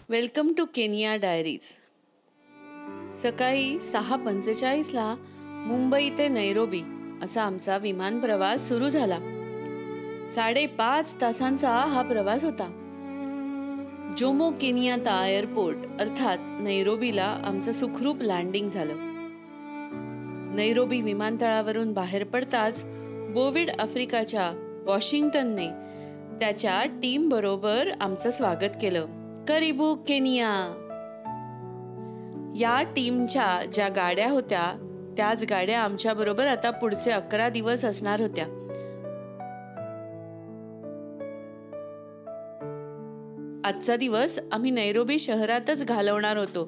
Welcome to Kenya diaries. सकाळी 6:45ला मुंबई ते Nairobi असा आमचा विमान प्रवास सुरू झाला. 5.5 तासांचा हा प्रवास होता. जोमो केनियाता एअरपोर्ट अर्थात नैरोबीला आमचं सुखरूप लँडिंग झालं. नैरोबी विमानतळावरून बाहेर पडताच बोविड आफ्रिकाच्या वॉशिंग्टनने त्याच्या टीम बरोबर आमचं स्वागत केलं. करिबू केनिया. या टीमच्या ज्या गाड्या होत्या त्याच गाड्या आमच्या बरोबर आता पुढचे 11 दिवस असणार होत्या. आजचा दिवस आम्ही नैरोबी शहरातच घालवणार होतो,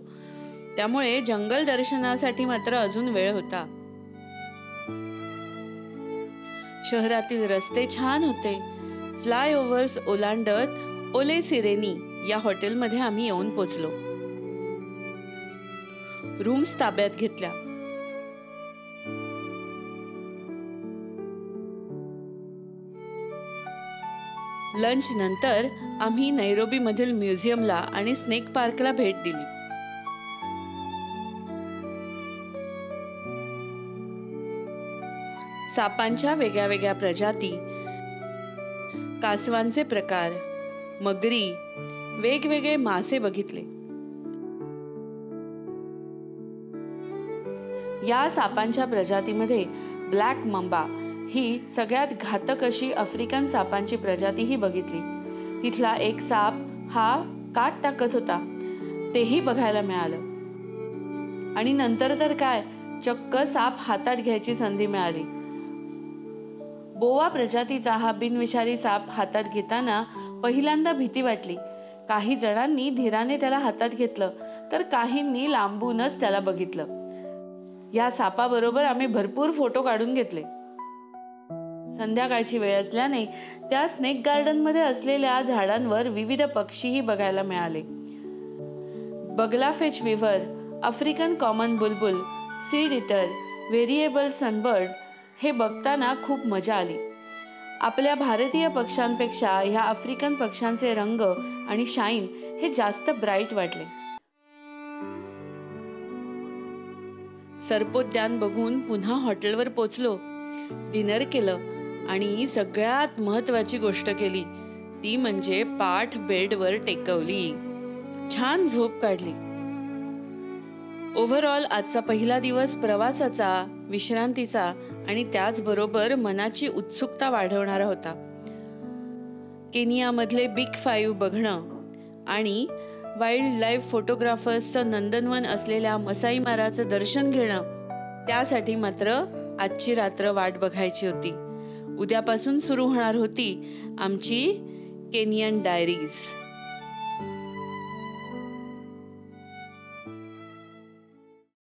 त्यामुळे जंगल दर्शनासाठी मात्र अजून वेळ होता. शहरातील रस्ते छान होते. फ्लायओव्हर्स ओलांडत ओले सिरेनी या हॉटेलमध्ये आम्ही येऊन पोचलो. रूम्स ताब्यात घेतल्या. लंच नंतर आम्ही नैरोबी मधील म्युझियमला आणि स्नेक पार्कला भेट दिली. सापांच्या वेगळ्या वेगळ्या प्रजाती, कासवांचे प्रकार, मगरी, वेगवेगळे मासे बघितले. या सापांच्या प्रजातीमध्ये ब्लॅक मंबा ही सगळ्यात घातक अशी आफ्रिकन सापांची प्रजातीही बघितली. तिथला एक साप हा काट टाकत होता, तेही बघायला मिळालं. आणि नंतर तर काय, चक्क साप हातात घ्यायची संधी मिळाली. बोवा प्रजातीचा हा बिनविषारी साप हातात घेताना पहिल्यांदा भीती वाटली. काही जणांनी धीराने त्याला हातात घेतलं, तर काहींनी लांबूनच त्याला बघितलं. या सापाबरोबर आम्ही भरपूर फोटो काढून घेतले. संध्याकाळची वेळ असल्याने त्या स्नेक गार्डनमध्ये असलेल्या झाडांवर विविध पक्षीही बघायला मिळाले. बगलाफेच विव्हर, आफ्रिकन कॉमन बुलबुल, सीड इटर, व्हेरिएबल सनबर्ड हे बघताना खूप मजा आली. आपल्या भारतीय पक्ष्यांपेक्षा ह्या आफ्रिकन पक्ष्यांचे रंग आणि शाईन हे जास्त ब्राईट वाटले. सर्पोद्यान बघून पुन्हा हॉटेलवर पोचलो. डिनर केलं आणि सगळ्यात महत्त्वाची गोष्ट केली ती म्हणजे पाठ बेडवर टेकवली. छान झोप काढली. ओव्हरऑल आजचा पहिला दिवस प्रवासाचा, विश्रांतीचा आणि त्याचबरोबर मनाची उत्सुकता वाढवणारा होता. केनियामधले बिग 5 बघणं आणि वाईल्ड लाईफ फोटोग्राफर्सचं नंदनवन असलेल्या मसाई माराचं दर्शन घेणं, त्यासाठी मात्र आजची रात्र वाट बघायची होती. उद्यापासून सुरू होणार होती आमची केनियन डायरीज.